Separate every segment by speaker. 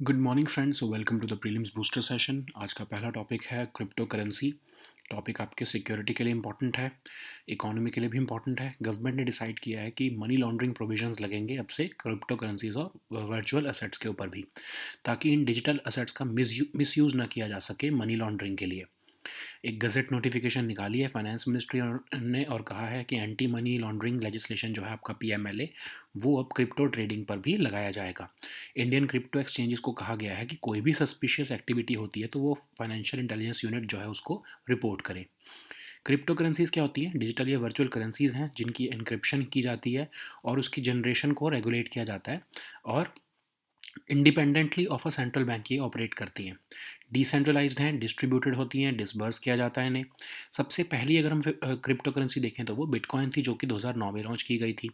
Speaker 1: Good morning friends, welcome to the prelims booster session. आज का पहला टॉपिक है क्रिप्टो करेंसी। टॉपिक आपके सिक्योरिटी के लिए इंपॉर्टेंट है, इकोनॉमी के लिए भी इंपॉर्टेंट है। गवर्नमेंट ने डिसाइड किया है कि मनी लॉन्ड्रिंग प्रोविजंस लगेंगे अब से क्रिप्टो करेंसीज और वर्चुअल असेट्स के ऊपर भी, ताकि इन डिजिटल असेट्स का मिसयूज़ ना किया जा सके मनी लॉन्ड्रिंग के लिए। एक गज़ेट नोटिफिकेशन निकाली है फाइनेंस मिनिस्ट्री ने और कहा है कि एंटी मनी लॉन्ड्रिंग लेजिस्लेशन जो है आपका पीएमएलए, वो अब क्रिप्टो ट्रेडिंग पर भी लगाया जाएगा। इंडियन क्रिप्टो एक्सचेंजेस को कहा गया है कि कोई भी सस्पिशियस एक्टिविटी होती है तो वो फाइनेंशियल इंटेलिजेंस यूनिट जो है उसको रिपोर्ट करे। क्रिप्टो करेंसीज क्या होती हैं? डिजिटल या वर्चुअल करेंसीज हैं जिनकी इंक्रिप्शन की जाती है और उसकी जनरेशन को रेगुलेट किया जाता है, और independently of a central bank ये ऑपरेट करती हैं। डिसेंट्रलाइज्ड हैं, डिस्ट्रीब्यूटेड होती हैं, डिसबर्स किया जाता है इन्हें। सबसे पहली अगर हम क्रिप्टो करेंसी देखें तो वो बिटकॉइन थी, जो कि 2009 में लॉन्च की गई थी।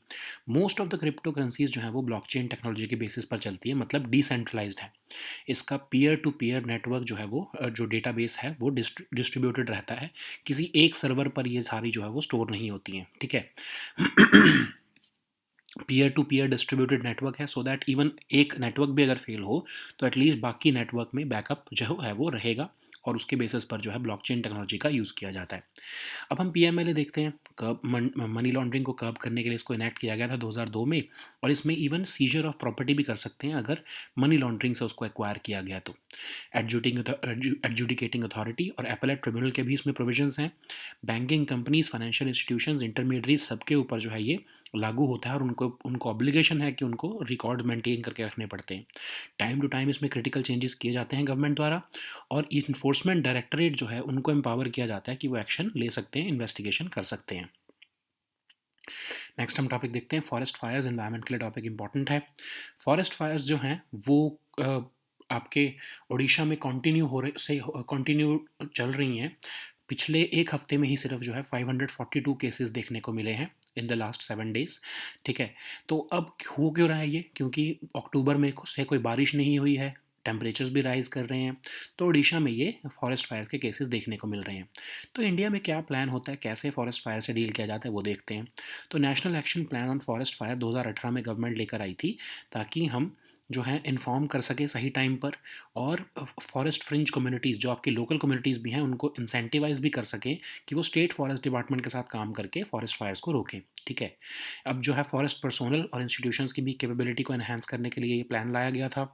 Speaker 1: Most of the crypto currencies जो हैं वो ब्लॉकचेन टेक्नोलॉजी के बेसिस पर चलती है, मतलब डिसेंट्रलाइज्ड है। इसका पीयर टू पीयर नेटवर्क जो है वो जो डेटाबेस है वो डिस्ट्रीब्यूटेड रहता है। किसी एक सर्वर पर ये सारी जो है वो स्टोर नहीं होती हैं, ठीक है। Peer to peer distributed network है, सो दैट इवन एक नेटवर्क भी अगर फेल हो तो एटलीस्ट बाकी नेटवर्क में बैकअप जो है वो रहेगा, और उसके बेसिस पर जो है ब्लॉकचेन टेक्नोलॉजी का यूज़ किया जाता है। अब हम पीएमएलए देखते हैं। कर्ब मनी लॉन्ड्रिंग को कर्ब करने के लिए इसको इनेक्ट किया गया था 2002 में, और इसमें इवन सीजर ऑफ प्रॉपर्टी भी कर सकते हैं अगर मनी लॉन्ड्रिंग से उसको एक्वायर किया गया तो। एडजुडिकेटिंग अथॉरिटी और एपेलेट ट्रिब्यूनल के भी इसमें प्रोविजंस हैं। Banking companies, financial institutions, intermediaries सबके ऊपर जो है ये लागू होता है, और उनको उनको ऑब्लिगेशन है कि उनको रिकॉर्ड मेंटेन करके रखने पड़ते हैं। टाइम टू टाइम इसमें क्रिटिकल चेंजेस किए जाते हैं गवर्नमेंट द्वारा, और इन्फोर्समेंट डायरेक्टरेट जो है उनको एम्पावर किया जाता है कि वो एक्शन ले सकते हैं, इन्वेस्टिगेशन कर सकते हैं। नेक्स्ट हम टॉपिक देखते हैं फॉरेस्ट फायर्स। एनवायरनमेंट के लिए टॉपिक इंपॉर्टेंट है। फॉरेस्ट फायर्स जो हैं वो आपके उड़ीसा में कंटिन्यू चल रही हैं। पिछले एक हफ्ते में ही सिर्फ जो है 542 केसेस देखने को मिले हैं इन द लास्ट 7 डेज, ठीक है। तो अब हो क्यों रहा है ये? क्योंकि अक्टूबर में से कोई बारिश नहीं हुई है, टेम्परेचर्स भी राइज़ कर रहे हैं, तो उड़ीसा में ये फॉरेस्ट फायर के केसेस देखने को मिल रहे हैं। तो इंडिया में क्या प्लान होता है, कैसे फॉरेस्ट फायर से डील किया जाता है, वो देखते हैं। तो national action plan on forest fire 2018 में गवर्नमेंट लेकर आई थी, ताकि हम जो है इन्फॉर्म कर सके सही टाइम पर, और फॉरेस्ट फ्रिंज कम्युनिटीज़ जो आपकी लोकल कम्युनिटीज़ भी हैं उनको इंसेंटिवाइज भी कर सकें कि वो स्टेट फॉरेस्ट डिपार्टमेंट के साथ काम करके फॉरेस्ट फायर्स को रोकें, ठीक है। अब जो है फॉरेस्ट पर्सोनल और इंस्टीट्यूशंस की भी कैपेबिलिटी को एनहांस करने के लिए ये प्लान लाया गया था।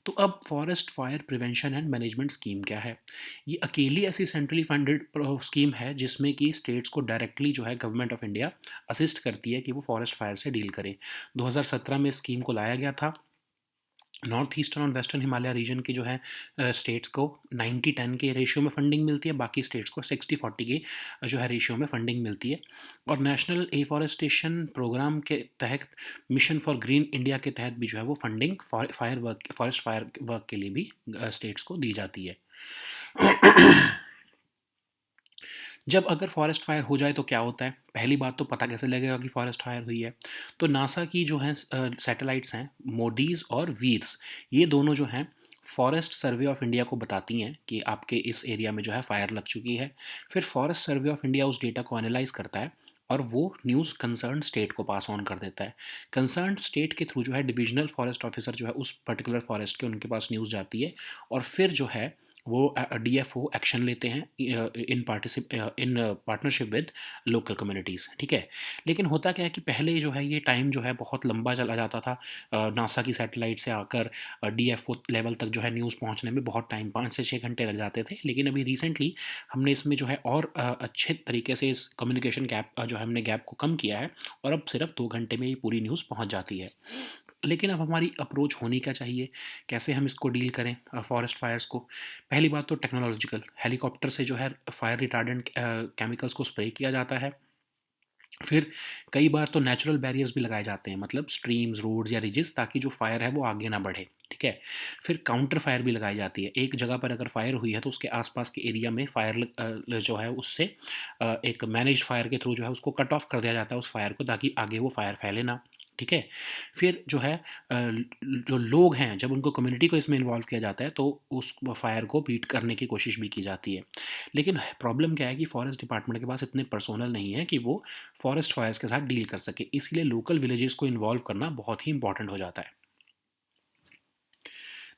Speaker 1: तो अब forest fire prevention and management scheme क्या है? ये अकेली ऐसी सेंट्रली फंडेड स्कीम है जिसमें कि स्टेट्स को डायरेक्टली जो है गवर्नमेंट ऑफ इंडिया असिस्ट करती है कि वो फॉरेस्ट फायर से डील करें। 2017 में स्कीम को लाया गया था। नॉर्थ ईस्टर्न और वेस्टर्न हिमालय रीजन के जो है स्टेट्स को 90-10 के रेशियो में फंडिंग मिलती है, बाकी स्टेट्स को 60-40 के जो है रेशियो में फंडिंग मिलती है। और नेशनल एफॉरेस्टेशन प्रोग्राम के तहत, मिशन फॉर ग्रीन इंडिया के तहत भी जो है वो फंडिंग फॉरेस्ट फायर वर्क के लिए भी स्टेट्स को दी जाती है। जब अगर फॉरेस्ट फायर हो जाए तो क्या होता है? पहली बात तो पता कैसे लगेगा कि फॉरेस्ट फायर हुई है? तो नासा की जो है सैटेलाइट्स हैं, मोडीज और वीर्स, ये दोनों जो हैं फॉरेस्ट सर्वे ऑफ इंडिया को बताती हैं कि आपके इस एरिया में जो है फायर लग चुकी है। फिर फॉरेस्ट सर्वे ऑफ इंडिया उस डेटा को एनालाइज करता है, और वो न्यूज़ कंसर्न स्टेट को पास ऑन कर देता है। कंसर्न स्टेट के थ्रू जो है डिविजनल फॉरेस्ट ऑफिसर जो है उस पर्टिकुलर फॉरेस्ट के, उनके पास न्यूज़ जाती है, और फिर जो है वो डीएफओ एक्शन लेते हैं in partnership with local communities, ठीक है। लेकिन होता क्या है कि पहले जो है ये टाइम जो है बहुत लंबा चला जाता था। नासा की सैटेलाइट से आकर डीएफओ लेवल तक जो है न्यूज़ पहुंचने में बहुत टाइम, 5 से 6 घंटे लग जाते थे। लेकिन अभी रिसेंटली हमने इसमें जो है और अच्छे तरीके से इस कम्युनिकेशन गैप जो है हमने गैप को कम किया है, और अब सिर्फ 2 घंटे में ये पूरी न्यूज़ पहुंच जाती है। लेकिन अब हमारी अप्रोच होनी क्या चाहिए, कैसे हम इसको डील करें फॉरेस्ट फायर्स को? पहली बात तो टेक्नोलॉजिकल, हेलीकॉप्टर से जो है फायर रिटार्डेंट केमिकल्स को स्प्रे किया जाता है। फिर कई बार तो नेचुरल बैरियर्स भी लगाए जाते हैं, मतलब स्ट्रीम्स, रोड्स या रिजेस, ताकि जो फायर है वो आगे ना बढ़े, ठीक है। फिर काउंटर फायर भी लगाई जाती है। एक जगह पर अगर फायर हुई है तो उसके आसपास के एरिया में फायर जो है उससे एक मैनेज फायर के थ्रू जो है उसको कट ऑफ कर दिया जाता है उस फायर को, ताकि आगे वो फायर फैले ना, ठीक है। फिर जो है जो लोग हैं, जब उनको कम्युनिटी को इसमें इन्वॉल्व किया जाता है तो उस फायर को बीट करने की कोशिश भी की जाती है। लेकिन प्रॉब्लम क्या है कि फॉरेस्ट डिपार्टमेंट के पास इतने पर्सोनल नहीं है कि वो फॉरेस्ट फायर्स के साथ डील कर सके, इसलिए लोकल विलेजेस को इन्वॉल्व करना बहुत ही इंपॉर्टेंट हो जाता है।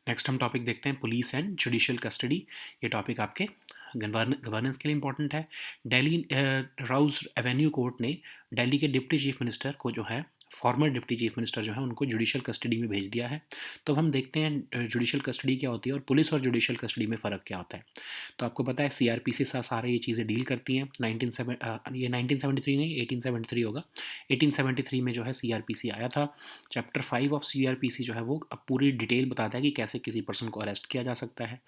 Speaker 1: नेक्स्ट हम टॉपिक देखते हैं पुलिस एंड जुडिशियल कस्टडी। ये टॉपिक आपके गवर्नेंस के लिए इंपॉर्टेंट है। दिल्ली राउज एवेन्यू कोर्ट ने दिल्ली के डिप्टी चीफ मिनिस्टर को जो है, फॉर्मर डिप्टी चीफ मिनिस्टर जो है, उनको जुडिशियल कस्टडी में भेज दिया है। तो अब हम देखते हैं जुडिशियल कस्टडी क्या होती है और पुलिस और जुडिशियल कस्टडी में फ़र्क क्या होता है। तो आपको पता है सीआरपीसी सारे ये चीज़ें डील करती हैं। ये 1973 नहीं, 1873 होगा। 1873 में जो है सीआरपीसी आया था। चैप्टर 5 ऑफ सीआरपीसी जो है वो अब पूरी डिटेल बताता है कि कैसे किसी पर्सन को अरेस्ट किया जा सकता है।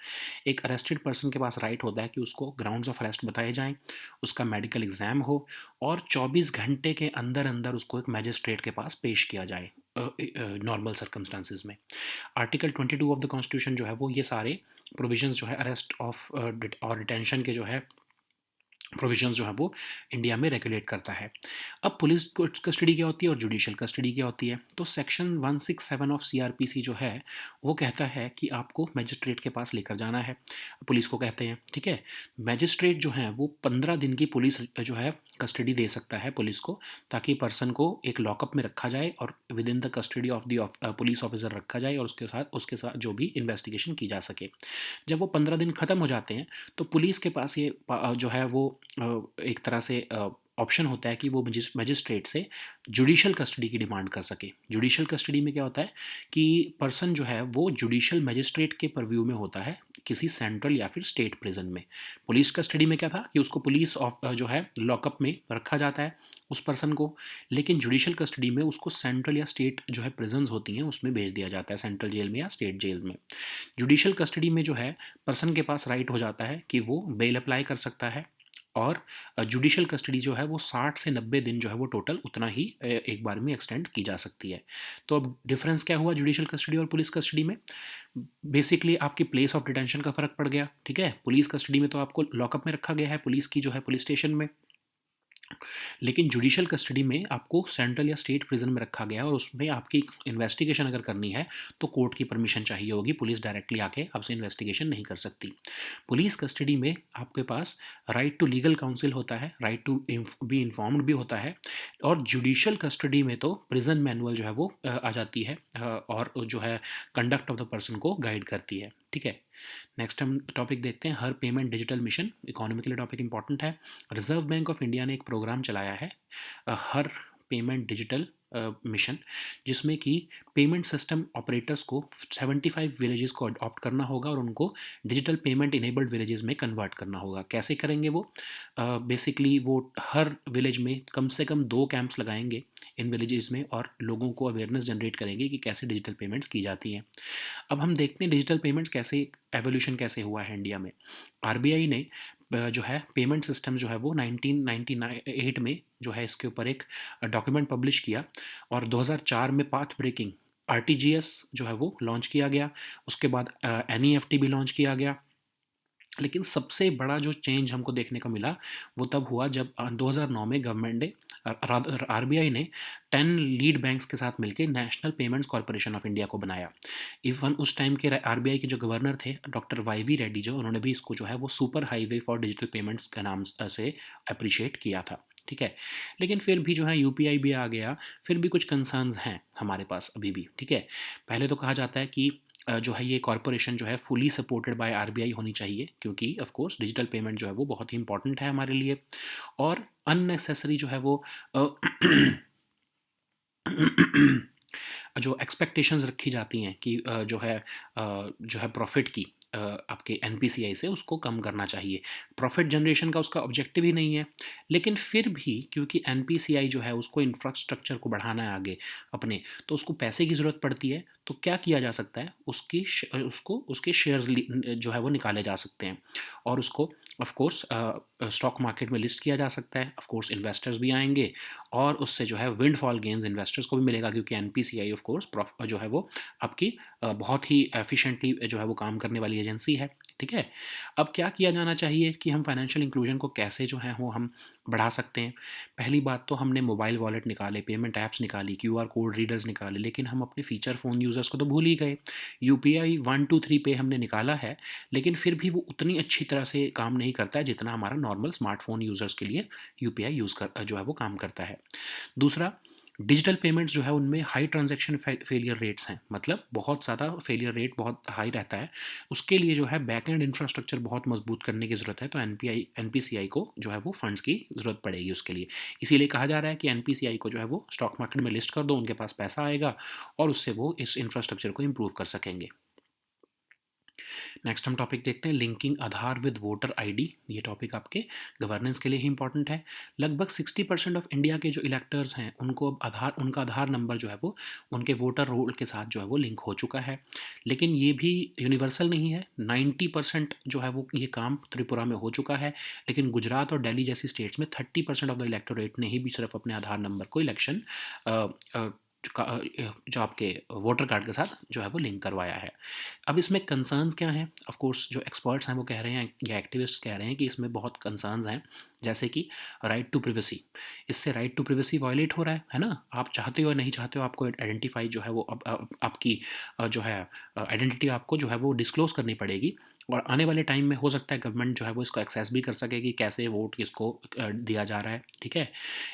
Speaker 1: एक अरेस्टेड पर्सन के पास राइट होता है कि उसको ग्राउंड्स ऑफ अरेस्ट बताए जाएं, उसका मेडिकल एग्जाम हो और 24 घंटे के अंदर अंदर उसको एक मैजिस्ट्रेट के पास पेश किया जाए नॉर्मल सर्कमस्टांसिस में। आर्टिकल 22 ऑफ द कॉन्स्टिट्यूशन जो है वो ये सारे प्रोविजंस जो है अरेस्ट ऑफ और डिटेंशन के जो है प्रोविजंस जो है वो इंडिया में रेगुलेट करता है। अब पुलिस कस्टडी क्या होती है और जुडिशियल कस्टडी क्या होती है। तो सेक्शन 167 ऑफ सीआरपीसी जो है वो कहता है कि आपको मैजिस्ट्रेट के पास लेकर जाना है, पुलिस को कहते हैं, ठीक है। मैजिस्ट्रेट जो है वो 15 दिन की पुलिस जो है कस्टडी दे सकता है पुलिस को, ताकि पर्सन को एक लॉकअप में रखा जाए और with in the custody of the police officer रखा जाए और उसके साथ जो भी इन्वेस्टिगेशन की जा सके। जब वो 15 दिन ख़त्म हो जाते हैं तो पुलिस के पास ये जो है वो एक तरह से ऑप्शन होता है कि वो मजिस्ट्रेट से जुडिशियल कस्टडी की डिमांड कर सके। जुडिशियल कस्टडी में क्या होता है कि पर्सन जो है वो जुडिशियल मजिस्ट्रेट के परव्यू में होता है किसी सेंट्रल या फिर स्टेट प्रिजन में। पुलिस कस्टडी में क्या था कि उसको पुलिस जो है लॉकअप में रखा जाता है उस पर्सन को, लेकिन जुडिशियल कस्टडी में उसको सेंट्रल या स्टेट जो है प्रिजन्स होती हैं उसमें भेज दिया जाता है, सेंट्रल जेल में या स्टेट जेल में। जुडिशियल कस्टडी में जो है पर्सन के पास राइट हो जाता है कि वो बेल अप्लाई कर सकता है और जुडिशियल कस्टडी जो है वो 60 से 90 दिन जो है वो टोटल उतना ही एक बार में एक्सटेंड की जा सकती है। तो अब डिफरेंस क्या हुआ जुडिशियल कस्टडी और पुलिस कस्टडी में? बेसिकली आपकी प्लेस ऑफ डिटेंशन का फ़र्क पड़ गया, ठीक है। पुलिस कस्टडी में तो आपको लॉकअप में रखा गया है पुलिस की जो है पुलिस स्टेशन में, लेकिन जुडिशियल कस्टडी में आपको सेंट्रल या स्टेट प्रिजन में रखा गया है और उसमें आपकी इन्वेस्टिगेशन अगर करनी है तो कोर्ट की परमिशन चाहिए होगी, पुलिस डायरेक्टली आके आपसे इन्वेस्टिगेशन नहीं कर सकती। पुलिस कस्टडी में आपके पास राइट टू लीगल काउंसिल होता है, राइट टू बी इन्फॉर्म्ड भी होता है, और जुडिशियल कस्टडी में तो प्रिजन मैनुअल जो है वो आ जाती है और जो है कंडक्ट ऑफ द पर्सन को गाइड करती है, ठीक है। नेक्स्ट हम टॉपिक देखते हैं हर पेमेंट डिजिटल मिशन। इकोनॉमी के लिए टॉपिक इंपॉर्टेंट है। रिजर्व बैंक ऑफ इंडिया ने एक प्रोग्राम चलाया है हर पेमेंट डिजिटल मिशन, जिसमें कि पेमेंट सिस्टम ऑपरेटर्स को 75 विलेजेस को अडॉप्ट करना होगा और उनको डिजिटल पेमेंट इनेबल्ड विलेजेस में कन्वर्ट करना होगा। कैसे करेंगे वो? बेसिकली वो हर विलेज में कम से कम 2 कैंप्स लगाएंगे इन विलेजेस में और लोगों को अवेयरनेस जनरेट करेंगे कि कैसे डिजिटल पेमेंट्स की जाती हैं। अब हम देखते हैं डिजिटल पेमेंट्स कैसे एवोल्यूशन कैसे हुआ है इंडिया में। आरबीआई ने जो है पेमेंट सिस्टम जो है वो 1998 में जो है इसके ऊपर एक डॉक्यूमेंट पब्लिश किया और 2004 में पाथ ब्रेकिंग आरटीजीएस जो है वो लॉन्च किया गया। उसके बाद एनईएफटी भी लॉन्च किया गया। लेकिन सबसे बड़ा जो चेंज हमको देखने को मिला वो तब हुआ जब 2009 में गवर्नमेंट ने आरबीआई ने 10 लीड बैंक्स के साथ मिलकर national payments corporation of India को बनाया। इवन उस टाइम के आरबीआई के जो गवर्नर थे डॉक्टर वाई रेड्डी जो, उन्होंने भी इसको जो है वो super highway for digital payments के नाम से अप्रिशिएट किया था, ठीक है। लेकिन फिर भी जो है यूपीआई भी आ गया, फिर भी कुछ कंसर्न्स हैं हमारे पास अभी भी, ठीक है। पहले तो कहा जाता है कि जो है ये कॉरपोरेशन जो है फुली सपोर्टेड बाय आरबीआई होनी चाहिए, क्योंकि ऑफ कोर्स डिजिटल पेमेंट जो है वो बहुत ही इंपॉर्टेंट है हमारे लिए। और अननेसेसरी जो है वो जो एक्सपेक्टेशंस रखी जाती हैं कि जो है प्रॉफिट की आपके एनपीसीआई से उसको कम करना चाहिए। प्रॉफिट जनरेशन का उसका ऑब्जेक्टिव ही नहीं है, लेकिन फिर भी क्योंकि एनपीसीआई जो है उसको इंफ्रास्ट्रक्चर को बढ़ाना है आगे अपने, तो उसको पैसे की ज़रूरत पड़ती है। तो क्या किया जा सकता है, उसके शेयर्स जो है वो निकाले जा सकते हैं और उसको ऑफ कोर्स स्टॉक मार्केट में लिस्ट किया जा सकता है। ऑफ कोर्स इन्वेस्टर्स भी आएंगे और उससे जो है विंडफॉल गेन्स इन्वेस्टर्स को भी मिलेगा, क्योंकि एनपीसीआई ऑफ कोर्स जो है वो आपकी बहुत ही एफिशिएंटली जो है वो काम करने वाली एजेंसी है, ठीक है। अब क्या किया जाना चाहिए कि हम फाइनेंशियल इंक्लूजन को कैसे जो है वो हम बढ़ा सकते हैं। पहली बात तो हमने मोबाइल वॉलेट निकाले, पेमेंट ऐप्स निकाली, क्यूआर कोड रीडर्स निकाले, लेकिन हम अपने फीचर फ़ोन यूज़र्स को तो भूल ही गए। यूपीआई 1 2 3 पे हमने निकाला है, लेकिन फिर भी वो उतनी अच्छी तरह से काम नहीं करता है जितना हमारा नॉर्मल स्मार्टफोन यूज़र्स के लिए यूपीआई जो है वो काम करता है। दूसरा, डिजिटल पेमेंट्स जो है उनमें हाई ट्रांजैक्शन फेलियर रेट्स हैं, मतलब बहुत ज़्यादा फेलियर रेट बहुत हाई रहता है। उसके लिए जो है बैक एंड इंफ्रास्ट्रक्चर बहुत मजबूत करने की ज़रूरत है, तो एनपीसीआई को जो है वो फंड्स की ज़रूरत पड़ेगी उसके लिए। इसीलिए कहा जा रहा है कि एनपीसीआई को जो है वो स्टॉक मार्केट में लिस्ट कर दो, उनके पास पैसा आएगा और उससे वो इस इंफ्रास्ट्रक्चर को इम्प्रूव कर सकेंगे। नेक्स्ट हम टॉपिक देखते हैं, linking Aadhaar with voter ID. ये टॉपिक आपके गवर्नेंस के लिए ही इंपॉर्टेंट है। लगभग 60% ऑफ इंडिया के जो इलेक्टर्स हैं उनको अब उनका आधार नंबर जो है वो उनके वोटर रोल के साथ जो है वो लिंक हो चुका है। लेकिन ये भी यूनिवर्सल नहीं है। 90% जो है वो ये काम त्रिपुरा में हो चुका है, लेकिन गुजरात और दिल्ली जैसी स्टेट्स में 30% ऑफ द इलेक्टोरेट ने ही भी सिर्फ अपने आधार नंबर को इलेक्शन जो आपके वोटर कार्ड के साथ जो है वो लिंक करवाया है। अब इसमें कंसर्न्स क्या हैं? ऑफ कोर्स जो एक्सपर्ट्स हैं वो कह रहे हैं या एक्टिविस्ट्स कह रहे हैं कि इसमें बहुत कंसर्न्स हैं, जैसे कि राइट टू प्रिवेसी। इससे राइट टू प्रिवेसी वायलेट हो रहा है ना? आप चाहते हो या नहीं चाहते हो, आपको आइडेंटिफाई जो है वो आपकी जो है आइडेंटिटी आपको जो है वो डिस्क्लोज करनी पड़ेगी। और आने वाले टाइम में हो सकता है गवर्नमेंट जो है वो इसको एक्सेस भी कर सके कि कैसे वोट किसको दिया जा रहा है, ठीक है।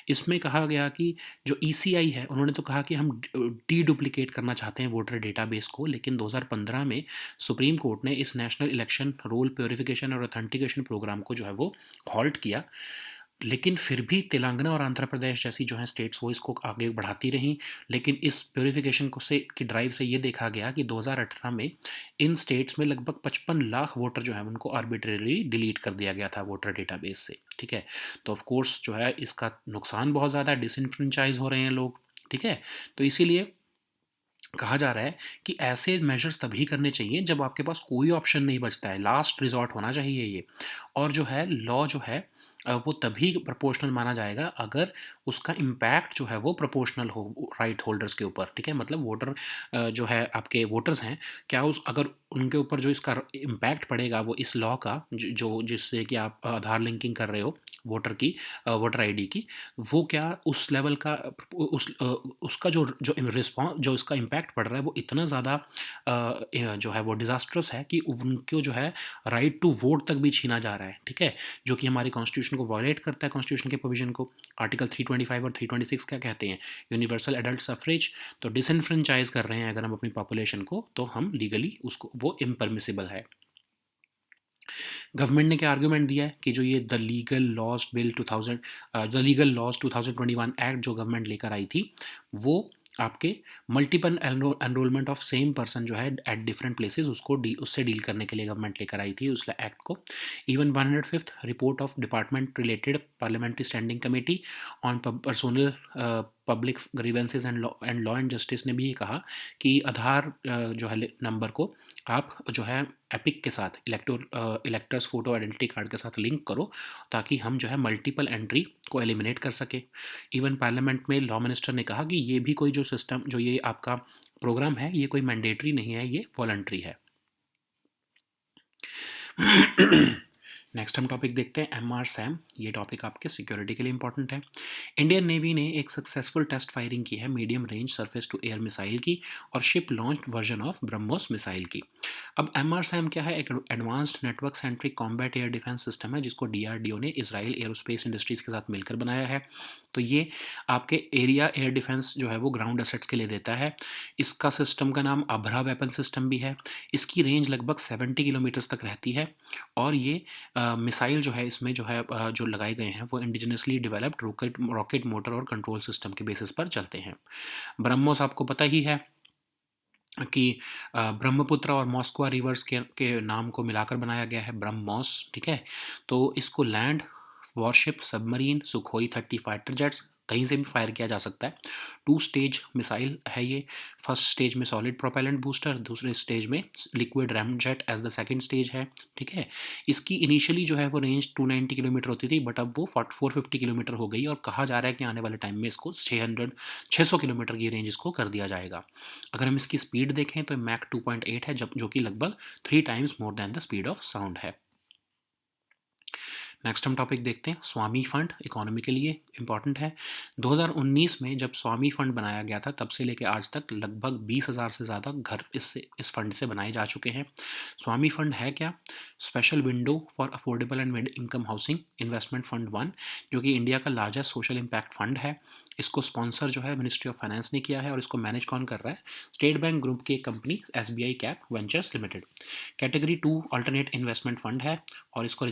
Speaker 1: इसमें कहा गया कि जो ईसीआई है उन्होंने तो कहा कि हम डी डुप्लीकेट करना चाहते हैं वोटर डेटाबेस को, लेकिन 2015 में सुप्रीम कोर्ट ने इस नेशनल इलेक्शन रोल प्योरिफिकेशन और ऑथेंटिकेशन प्रोग्राम को जो है वो हॉल्ट किया। लेकिन फिर भी तेलंगाना और आंध्र प्रदेश जैसी जो है स्टेट्स वो इसको आगे बढ़ाती रहीं। लेकिन इस प्योरिफिकेशन को से की ड्राइव से ये देखा गया कि 2018 में इन स्टेट्स में लगभग 55 लाख वोटर जो है उनको आर्बिट्रेरली डिलीट कर दिया गया था वोटर डेटाबेस से, ठीक है। तो ऑफ कोर्स जो है इसका नुकसान बहुत ज़्यादा, डिसइनफ्रेंचाइज हो रहे हैं लोग, ठीक है। तो इसीलिए कहा जा रहा है कि ऐसे मेजर्स तभी करने चाहिए जब आपके पास कोई ऑप्शन नहीं बचता है, लास्ट रिजॉर्ट होना चाहिए ये। और जो है लॉ जो है वो तभी प्रोपोर्शनल माना जाएगा अगर उसका इम्पैक्ट जो है वो प्रोपोर्शनल हो राइट होल्डर्स के ऊपर, ठीक है। मतलब वोटर जो है आपके वोटर्स हैं, क्या उस अगर उनके ऊपर जो इसका इम्पैक्ट पड़ेगा वो इस लॉ का जो जिससे कि आप आधार लिंकिंग कर रहे हो वोटर की वोटर आईडी की, वो क्या उस लेवल का उसका जो जो रिस्पॉन्स जो इसका इम्पैक्ट पड़ रहा है वो इतना ज़्यादा जो है वो डिज़ास्ट्रस है कि उनको जो है राइट टू वोट तक भी छीना जा रहा है, ठीक है। जो कि हमारी कॉन्स्टिट्यूशन को वायलेट करता है, कॉन्स्टिट्यूशन के प्रोविजन को। आर्टिकल 325 और 326 क्या कहते हैं? Universal adult suffrage. तो डिसइनफ्रेंचाइज कर रहे हैं अगर हम अपनी पॉपुलेशन को, तो हम लीगली उसको वो इम्परमिसिबल है। गवर्नमेंट ने क्या आर्गूमेंट दिया है कि जो ये the legal laws bill 2000 the legal laws 2021 act जो गवर्नमेंट लेकर आई थी, वो आपके multiple enrolment of same person जो है एट डिफरेंट प्लेसेस उससे डील करने के लिए गवर्नमेंट लेकर आई थी उस एक्ट को। Even 105th report of department related parliamentary standing committee on personnel public grievances and law and justice ने भी ये कहा कि आधार जो है नंबर को आप जो है एपिक के साथ इलेक्टर्स फोटो आइडेंटिटी कार्ड के साथ लिंक करो, ताकि हम जो है मल्टीपल एंट्री को एलिमिनेट कर सके। इवन पार्लियामेंट में लॉ मिनिस्टर ने कहा कि ये भी कोई जो सिस्टम जो ये आपका प्रोग्राम है ये कोई मैंडेटरी नहीं है, ये वॉलंटरी है। नेक्स्ट हम टॉपिक देखते हैं एम आर सैम। ये टॉपिक आपके सिक्योरिटी के लिए इंपॉर्टेंट है। इंडियन नेवी ने एक सक्सेसफुल टेस्ट फायरिंग की है medium range surface to air missile की और ship launch version of BrahMos missile की। अब एम आर सैम क्या है? एक advanced network centric combat air defence system है जिसको डीआरडीओ ने इसराइल एरोस्पेस इंडस्ट्रीज के साथ मिलकर बनाया है। तो ये आपके एरिया एयर डिफेंस जो है वो ग्राउंड एसेट्स के लिए देता है। इसका सिस्टम का नाम अभरा वेपन सिस्टम भी है। इसकी रेंज लगभग 70 किलोमीटर्स तक रहती है। और ये मिसाइल जो है इसमें जो है जो लगाए गए हैं वो इंडिजिनसली डेवलप्ड रॉकेट मोटर और कंट्रोल सिस्टम के बेसिस पर चलते हैं। ब्रह्मोस आपको पता ही है कि ब्रह्मपुत्र और मॉस्कवा रिवर्स के नाम को मिलाकर बनाया गया है ब्रह्मोस, ठीक है। तो इसको land worship submarine Sukhoi 30 fighter jets कहीं से भी फायर किया जा सकता है। 2 स्टेज मिसाइल है ये। फर्स्ट स्टेज में सॉलिड प्रोपेलेंट बूस्टर, दूसरे स्टेज में liquid ramjet as the second stage है, ठीक है। इसकी इनिशियली जो है वो रेंज 290 किलोमीटर होती थी, बट अब वो 450 किलोमीटर हो गई और कहा जा रहा है कि आने वाले टाइम में इसको 600 किलोमीटर की रेंज इसको कर दिया जाएगा। अगर हम इसकी स्पीड देखें तो मैक 2.8 है, जो कि लगभग 3 times more than the speed of sound है। नेक्स्ट हम टॉपिक देखते हैं स्वामी फंड, इकोनॉमी के लिए इम्पॉर्टेंट है। 2019 में जब स्वामी फंड बनाया गया था तब से लेकर आज तक लगभग 20,000 से ज़्यादा घर इस फंड से बनाए जा चुके हैं। स्वामी फंड है क्या? Special window for affordable and mid income housing investment fund one, जो कि इंडिया का लार्जेस्ट सोशल इम्पैक्ट फंड है। इसको स्पॉन्सर जो है मिनिस्ट्री ऑफ फाइनेंस ने किया है और इसको मैनेज कौन कर रहा है? स्टेट बैंक ग्रुप की एक company SBI cap ventures limited. Category 2 alternate investment fund है और इसको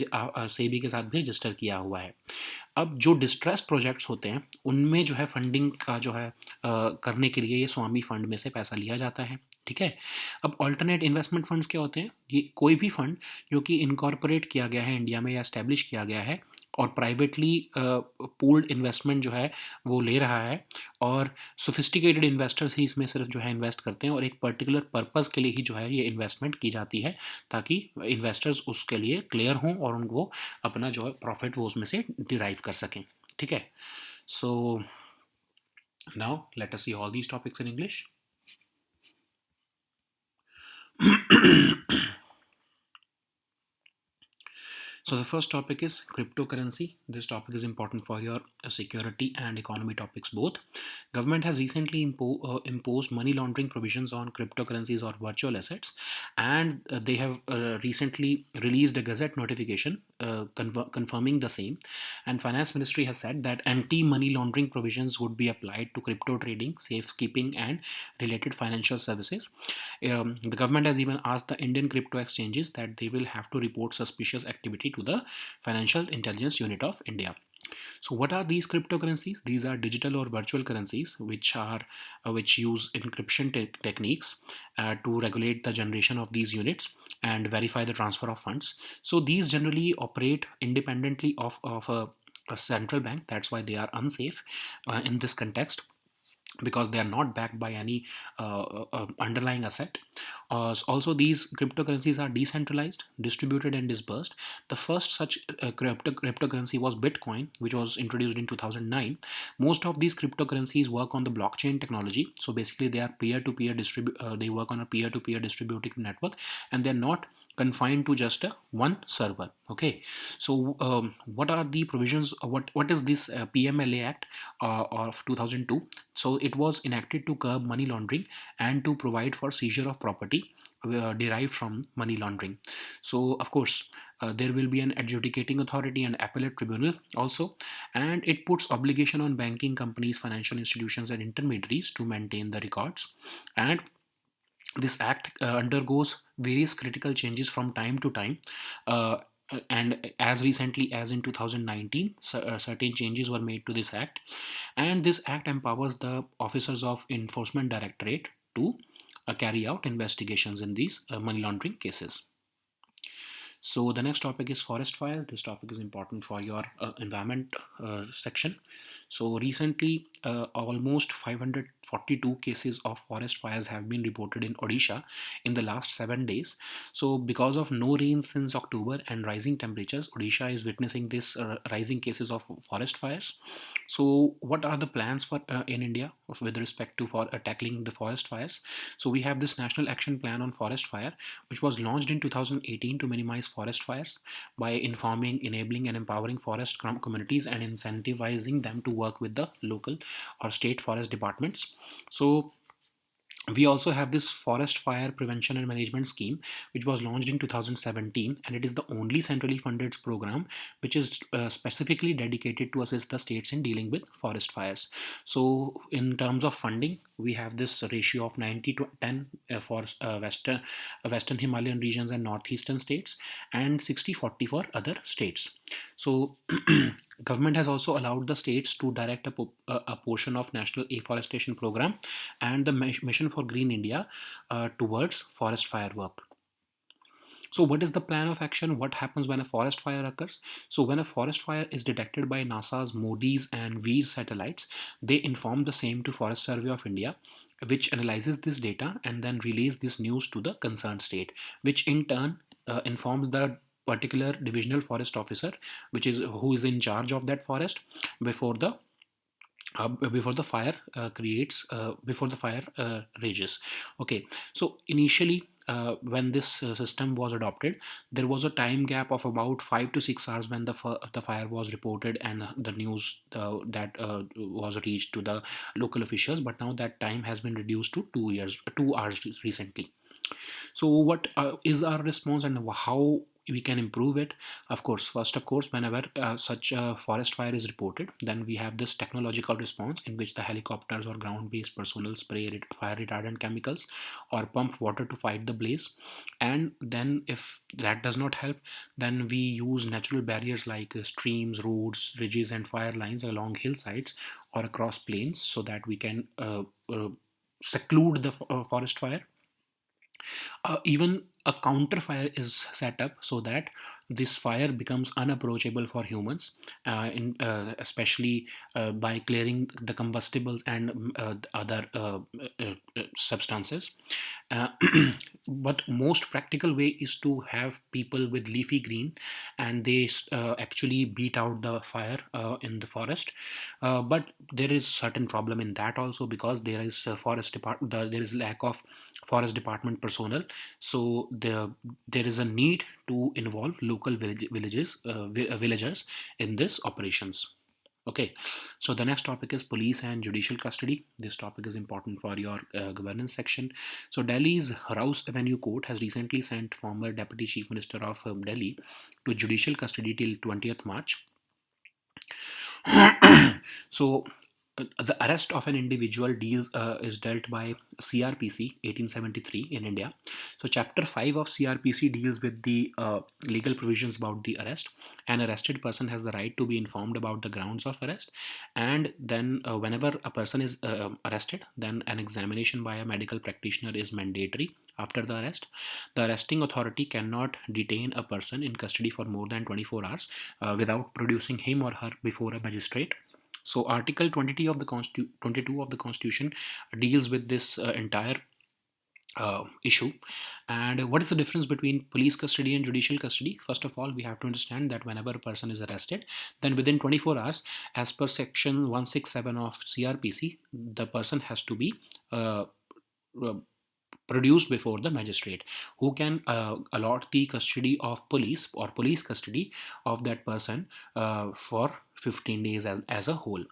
Speaker 1: सेबी के साथ भी रजिस्टर किया हुआ है। अब जो डिस्ट्रेस्ड प्रोजेक्ट्स होते हैं उनमें जो है फंडिंग का जो है करने के लिए ये स्वामी फंड में से पैसा लिया जाता है। ठीक है। अब ऑल्टरनेट इन्वेस्टमेंट फंड्स क्या होते हैं? ये कोई भी फंड जो कि इनकॉर्पोरेट किया गया है इंडिया में या एस्टेब्लिश किया गया है और प्राइवेटली पूल्ड इन्वेस्टमेंट जो है वो ले रहा है, और सोफिस्टिकेटेड इन्वेस्टर्स ही इसमें सिर्फ जो है इन्वेस्ट करते हैं और एक पर्टिकुलर पर्पस के लिए ही जो है ये इन्वेस्टमेंट की जाती है, ताकि इन्वेस्टर्स उसके लिए क्लियर हों और उनको अपना जो है प्रॉफिट वो उसमें से डिराइव कर सकें। ठीक है। So now let us see all these topics in English. So the first topic is cryptocurrency. This topic is important for your security and economy topics both. Government has recently imposed money laundering provisions on cryptocurrencies or virtual assets, and they have recently released a gazette notification confirming the same. And Finance Ministry has said that anti-money laundering provisions would be applied to crypto trading, safekeeping, and related financial services. The government has even asked the Indian crypto exchanges that they will have to report suspicious activity to the Financial Intelligence Unit of India. So, what are these cryptocurrencies? These are digital or virtual currencies which use encryption techniques to regulate the generation of these units and verify the transfer of funds. So, these generally operate independently of a central bank. That's why they are unsafe in this context, because they are not backed by any underlying asset. Also, these cryptocurrencies are decentralized, distributed, and dispersed. The first such cryptocurrency was Bitcoin, which was introduced in 2009. Most of these cryptocurrencies work on the blockchain technology. So basically, they are peer-to-peer they work on a peer-to-peer distributed network, and they're not confined to just one server. Okay. So what are the provisions? What is this PMLA Act of 2002? So it was enacted to curb money laundering and to provide for seizure of property derived from money laundering. So of course there will be an adjudicating authority and appellate tribunal also, and it puts obligation on banking companies, financial institutions, and intermediaries to maintain the records. And this act undergoes various critical changes from time to time. Uh, and as recently as in 2019, certain changes were made to this act, and this act empowers the officers of enforcement directorate to carry out investigations in these money laundering cases. So the next topic is forest fires. This topic is important for your environment section. So recently, almost 542 cases of forest fires have been reported in Odisha in the last 7 days. So because of no rain since October and rising temperatures, Odisha is witnessing this rising cases of forest fires. So what are the plans for in India with respect to for tackling the forest fires? So we have this National Action Plan on Forest Fire, which was launched in 2018 to minimize forest fires by informing, enabling, and empowering forest communities and incentivizing them to work with the local or state forest departments. So we also have this forest fire prevention and management scheme, which was launched in 2017, and it is the only centrally funded program which is specifically dedicated to assist the states in dealing with forest fires. So in terms of funding, we have this ratio of 90 to 10 for western Himalayan regions and northeastern states, and 60-40 for other states. So government has also allowed the states to direct a portion of national afforestation program and the mission for green India towards forest fire work. So what is the plan of action? What happens when a forest fire occurs? So when a forest fire is detected by NASA's MODIS and VEER satellites, they inform the same to Forest Survey of India, which analyzes this data and then relays this news to the concerned state, which in turn informs the particular divisional forest officer, which is who is in charge of that forest before before the fire rages. Okay, so initially when this system was adopted, there was a time gap of about 5 to 6 hours when the fire was reported and the news that was reached to the local officials. But now that time has been reduced to 2 hours recently. So what is our response and how we can improve it? Of course, first, of course, whenever such a forest fire is reported, then we have this technological response in which the helicopters or ground-based personnel spray fire retardant chemicals or pump water to fight the blaze. And then if that does not help, then we use natural barriers like streams, roads, ridges, and fire lines along hillsides or across plains, so that we can seclude the forest fire. Even a counter fire is set up so that this fire becomes unapproachable for humans, especially by clearing the combustibles and other substances. uh, but most practical way is to have people with leafy green, and they actually beat out the fire in the forest. But there is certain problem in that also, because there is there is lack of forest department personnel. So there is a need to involve local villagers in this operations. Okay, so the next topic is police and judicial custody. This topic is important for your governance section. So Delhi's Rouse Avenue Court has recently sent former Deputy Chief Minister of Delhi to judicial custody till 20th March. So the arrest of an individual is dealt by CRPC 1873 in India. So chapter 5 of CRPC deals with the legal provisions about the arrest. An arrested person has the right to be informed about the grounds of arrest, and then whenever a person is arrested, then an examination by a medical practitioner is mandatory. After the arrest, the arresting authority cannot detain a person in custody for more than 24 hours without producing him or her before a magistrate. So Article 22 of the 22 of the Constitution deals with this entire issue. And what is the difference between police custody and judicial custody? First of all, we have to understand that whenever a person is arrested, then within 24 hours, as per section 167 of CRPC, the person has to be uh, produced before the magistrate, who can allot the custody of police or police custody of that person for 15 days as a whole.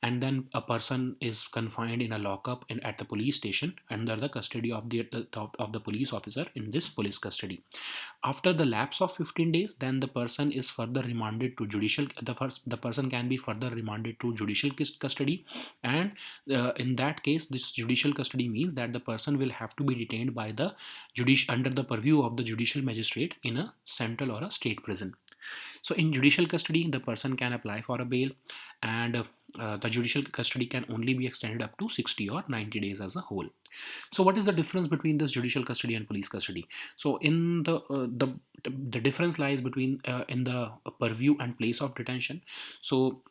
Speaker 1: And then a person is confined in a lockup at the police station under the custody of the police officer in this police custody. After the lapse of 15 days, then the person is further remanded to judicial the person can be further remanded to judicial custody. And in that case, this judicial custody means that the person will have to be detained by the under the purview of the judicial magistrate in a central or a state prison. So in judicial custody, the person can apply for a bail, and the judicial custody can only be extended up to 60 or 90 days as a whole. So what is the difference between this judicial custody and police custody? So in the difference lies between in the purview and place of detention. So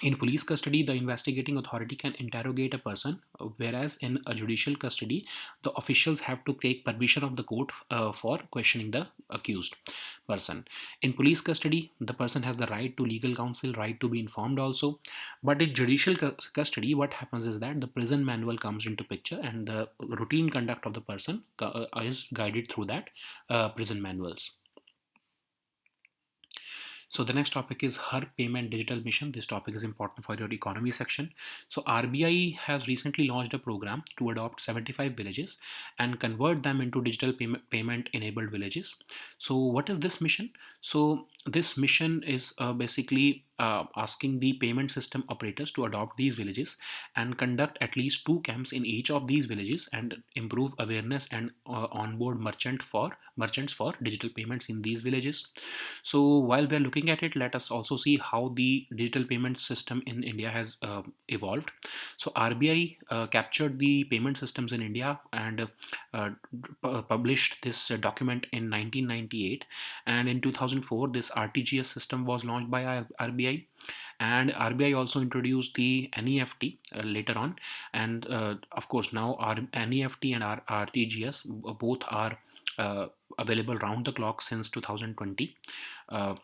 Speaker 1: in police custody, the investigating authority can interrogate a person, whereas in a judicial custody, the officials have to take permission of the court for questioning the accused person. In police custody, the person has the right to legal counsel, right to be informed also. But in judicial custody, what happens is that the prison manual comes into picture, and the routine conduct of the person is guided through that prison manuals. So the next topic is Her Payment Digital Mission. This topic is important for your economy section. So RBI has recently launched a program to adopt 75 villages and convert them into digital payment enabled villages. So what is this mission? So this mission is basically asking the payment system operators to adopt these villages and conduct at least 2 camps in each of these villages and improve awareness and onboard merchants for digital payments in these villages. So while we are looking at it, let us also see how the digital payment system in India has evolved. So RBI captured the payment systems in India and published this document in 1998, and in 2004 this RTGS system was launched by RBI, and RBI also introduced the NEFT later on. And of course now our NEFT and our RTGS both are available round the clock since 2020. Uh,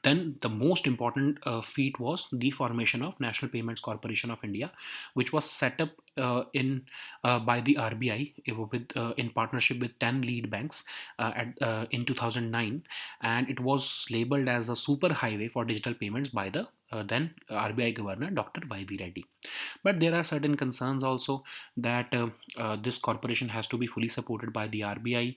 Speaker 1: Then the most important feat was the formation of National Payments Corporation of India, which was set up in by the RBI with in partnership with 10 lead banks in 2009, and it was labeled as a super highway for digital payments by the then RBI Governor Dr. Y.V. Reddy. But there are certain concerns also that this corporation has to be fully supported by the RBI.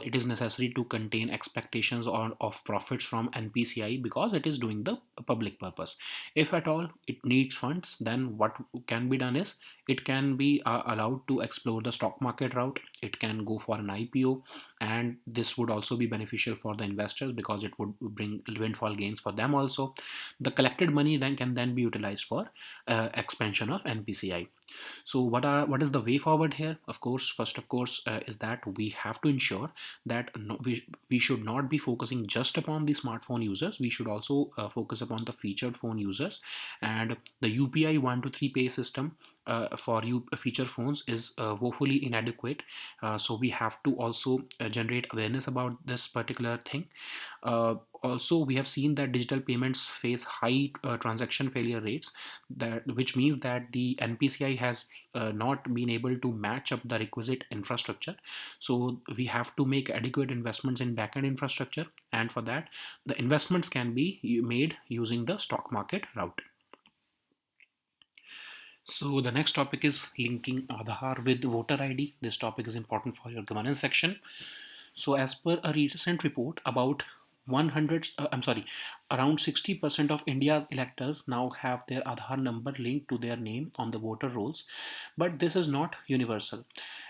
Speaker 1: It is necessary to contain expectations of profits from NPCI because it is doing the public purpose. If at all it needs funds, then what can be done is it can be allowed to explore the stock market route. It can go for an IPO, and this would also be beneficial for the investors because it would bring windfall gains for them also. The collected money then can then be utilized for expansion of NPCI. So what is the way forward here? Of course, first of course is that we have to ensure that we should not be focusing just upon the smartphone users. We should also focus upon the featured phone users, and the UPI 1 to 3 pay system for feature phones is woefully inadequate. So we have to also generate awareness about this particular thing. Also, we have seen that digital payments face high transaction failure rates, which means that the NPCI has not been able to match up the requisite infrastructure. So we have to make adequate investments in backend infrastructure, and for that, the investments can be made using the stock market route. So the next topic is linking Aadhaar with voter ID. This topic is important for your governance section. So as per a recent report, about 100, I'm sorry, around 60% of India's electors now have their Aadhaar number linked to their name on the voter rolls, but this is not universal.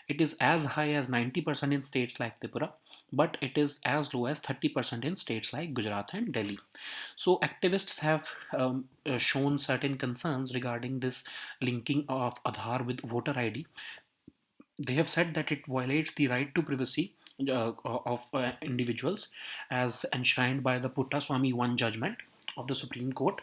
Speaker 1: It is as high as 90% in states like Tripura, but it is as low as 30% in states like Gujarat and Delhi. So activists have shown certain concerns regarding this linking of Aadhaar with voter ID. They have said that it violates the right to privacy of individuals as enshrined by the Puttaswamy 1 judgment of the Supreme Court.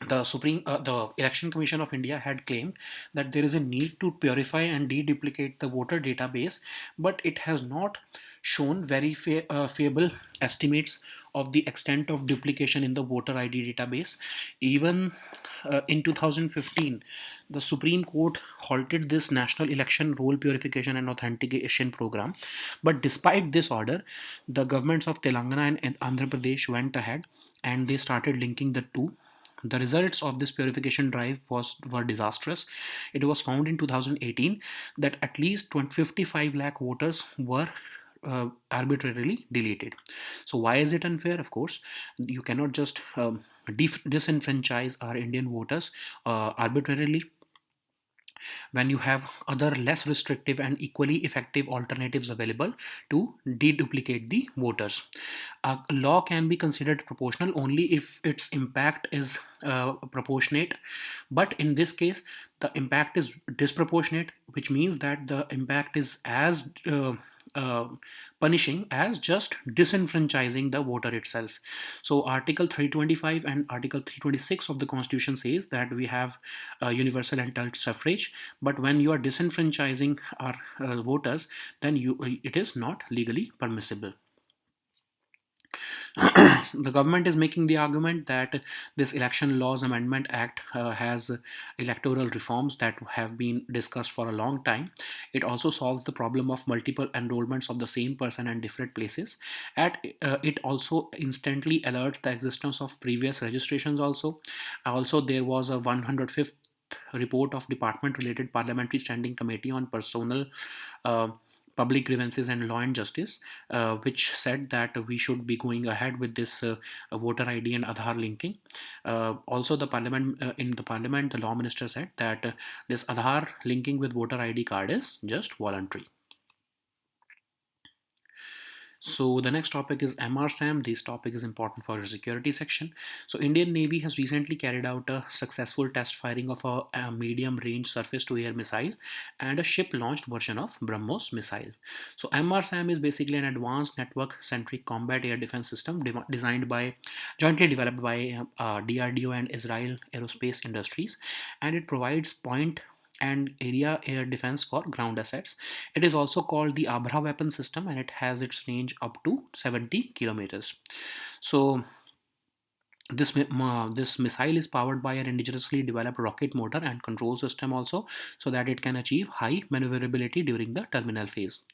Speaker 1: The Election Commission of India had claimed that there is a need to purify and deduplicate the voter database, but it has not shown very favorable estimates of the extent of duplication in the voter ID database. Even in 2015, the Supreme Court halted this National Election Roll Purification and Authentication Program. But despite this order, the governments of Telangana and Andhra Pradesh went ahead and they started linking the two. The results of this purification drive were disastrous. It was found in 2018 that at least 55 lakh voters were arbitrarily deleted. So why is it unfair? Of course, you cannot just disenfranchise our Indian voters arbitrarily when you have other less restrictive and equally effective alternatives available to deduplicate the voters. A law can be considered proportional only if its impact is proportionate, but in this case, the impact is disproportionate, which means that the impact is as uh, punishing as just disenfranchising the voter itself. So, Article 325 and Article 326 of the Constitution says that we have universal adult suffrage, but when you are disenfranchising our voters, then it is not legally permissible. The government is making the argument that this Election Laws Amendment Act has electoral reforms that have been discussed for a long time. It also solves the problem of multiple enrollments of the same person in different places. It also instantly alerts the existence of previous registrations also. There was a 105th report of department related parliamentary standing committee on personal uh, public grievances and law and justice, which said that we should be going ahead with this voter ID and Aadhaar linking. Also, the parliament in the parliament, the law minister said that this Aadhaar linking with voter ID card is just voluntary. So the next topic is MRSAM. This topic is important for your security section. So Indian Navy has recently carried out a successful test firing of a medium-range surface-to-air missile and a ship-launched version of BrahMos missile. So MRSAM is basically an advanced network-centric combat air defense system designed by, jointly developed by DRDO and Israel Aerospace Industries, and it provides point and area air defense for ground assets. It is also called the Abra weapon system, and it has its range up to 70 kilometers. So this missile is powered by an indigenously developed rocket motor and control system also, so that it can achieve high maneuverability during the terminal phase.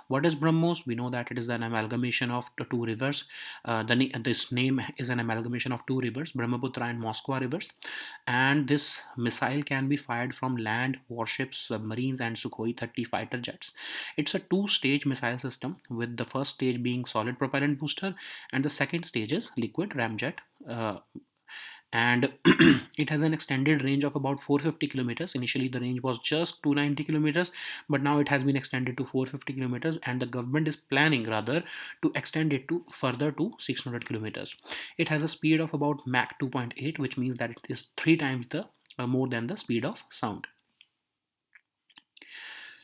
Speaker 1: What is BrahMos? We know that it is an amalgamation of the two rivers. This name is an amalgamation of two rivers, Brahmaputra and Moskva rivers. And this missile can be fired from land, warships, submarines, and Sukhoi 30 fighter jets. It's a two-stage missile system, with the first stage being solid propellant booster, and the second stage is liquid ramjet. Uh, and it has an extended range of about 450 kilometers. Initially the range was just 290 kilometers, but now it has been extended to 450 kilometers, and the government is planning rather to extend it to further to 600 kilometers. It has a speed of about Mach 2.8, which means that it is three times the more than the speed of sound.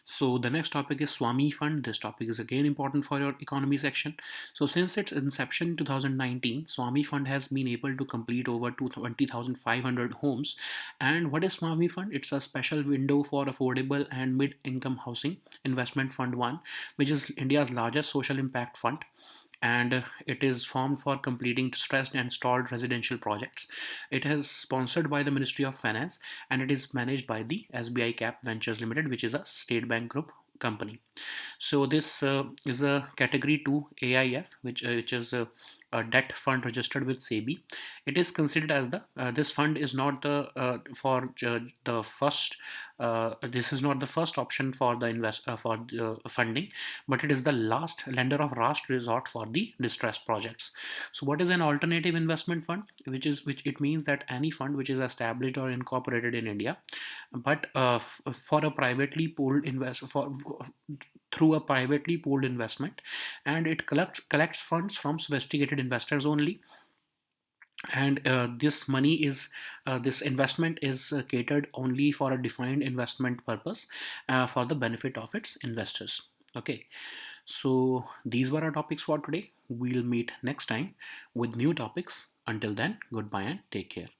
Speaker 1: So the next topic is Swami Fund. This topic is again important for your economy section. So since its inception in 2019, Swami Fund has been able to complete over 20,500 homes. And what is Swami Fund? It's a special window for affordable and mid-income housing investment fund one, which is India's largest social impact fund, and it is formed for completing stressed and stalled residential projects. It is sponsored by the Ministry of Finance, and it is managed by the SBI Cap Ventures Limited, which is a State Bank Group company. So this is a category 2 AIF, which is a debt fund registered with SEBI. It is considered as the this fund is not the for the first this is not the first option for the for the funding, but it is the last lender of last resort for the distressed projects. So what is an alternative investment fund? Which it means that any fund which is established or incorporated in India, but for a privately pooled invest for through a privately pooled investment, and it collects funds from sophisticated investors only. And this investment is catered only for a defined investment purpose, for the benefit of its investors. Okay, so these were our topics for today. We'll meet next time with new topics. Until then, goodbye and take care.